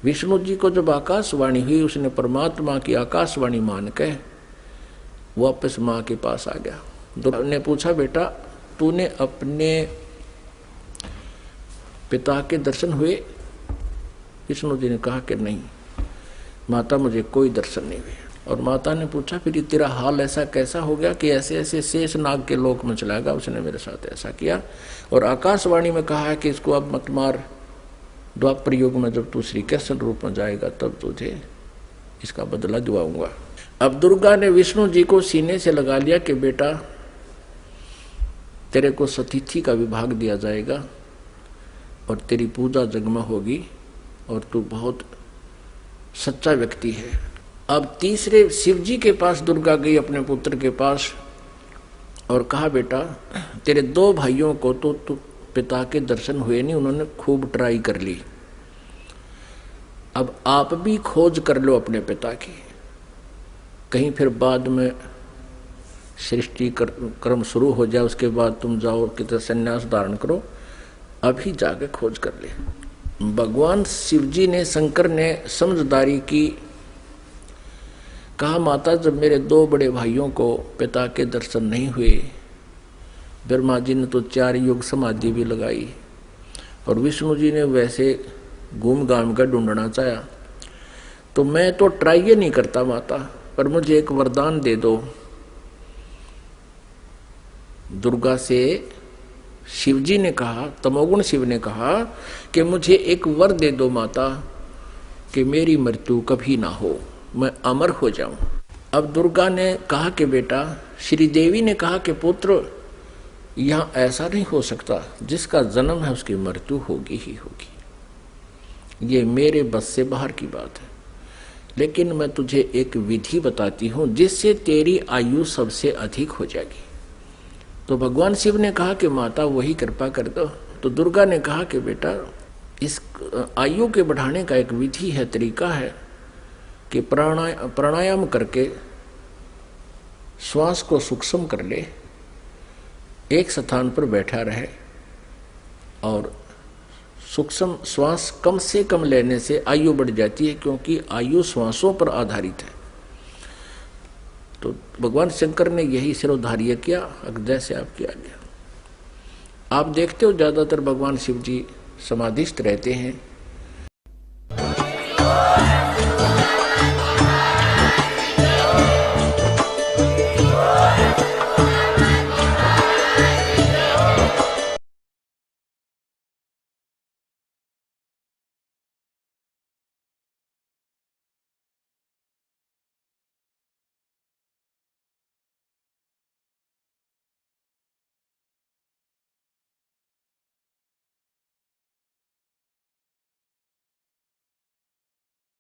विष्णु जी को जब आकाशवाणी हुई, उसने परमात्मा की आकाशवाणी मान के वापस माँ के पास आ गया। दुर्गा ने पूछा, बेटा तूने अपने पिता के दर्शन हुए? विष्णु जी ने कहा कि नहीं माता, मुझे कोई दर्शन नहीं हुए। और माता ने पूछा, फिर ये तेरा हाल ऐसा कैसा हो गया कि ऐसे ऐसे शेष नाग के लोक में चला गया? उसने मेरे साथ ऐसा किया और आकाशवाणी में कहा है कि इसको अब मत मार, द्वापर युग में जब तू श्री कृष्ण रूप में जाएगा तब तुझे इसका बदला दिलाऊंगा। अब दुर्गा ने विष्णु जी को सीने से लगा लिया कि बेटा तेरे को सतिथि का विभाग दिया जाएगा और तेरी पूजा जग में होगी और तू बहुत सच्चा व्यक्ति है। अब तीसरे शिव जी के पास दुर्गा गई, अपने पुत्र के पास, और कहा, बेटा तेरे 2 भाइयों को तो पिता के दर्शन हुए नहीं, उन्होंने खूब ट्राई कर ली, अब आप भी खोज कर लो अपने पिता की, कहीं फिर बाद में सृष्टि कर्म शुरू हो जाए, उसके बाद तुम जाओ कितने संन्यास धारण करो, अभी जाके खोज कर ले। भगवान शिव जी ने, शंकर ने समझदारी की, कहा माता जब मेरे 2 बड़े भाइयों को पिता के दर्शन नहीं हुए, ब्रह्मा जी ने तो 4 युग समाधि भी लगाई और विष्णु जी ने वैसे घूम घाम कर ढूंढना चाहा, तो मैं तो ट्राई ये नहीं करता माता, पर मुझे एक वरदान दे दो। दुर्गा से शिव जी ने कहा, तमोगुण शिव ने कहा कि मुझे एक वर दे दो माता कि मेरी मृत्यु कभी ना हो, मैं अमर हो जाऊं। अब दुर्गा ने कहा कि बेटा, श्री देवी ने कहा कि पुत्र यहाँ ऐसा नहीं हो सकता, जिसका जन्म है उसकी मृत्यु होगी ही होगी, ये मेरे बस से बाहर की बात है, लेकिन मैं तुझे एक विधि बताती हूँ जिससे तेरी आयु सबसे अधिक हो जाएगी। तो भगवान शिव ने कहा कि माता वही कृपा कर दो। तो दुर्गा ने कहा कि बेटा इस आयु के बढ़ाने का एक विधि है, तरीका है कि प्राणायाम करके श्वास को सूक्ष्म कर ले, एक स्थान पर बैठा रहे और सूक्ष्म श्वास कम से कम लेने से आयु बढ़ जाती है, क्योंकि आयु श्वासों पर आधारित है। तो भगवान शंकर ने यही सिरोधार्य किया, जैसे आप किया गया। आप देखते हो ज्यादातर भगवान शिव जी समाधिस्थ रहते हैं।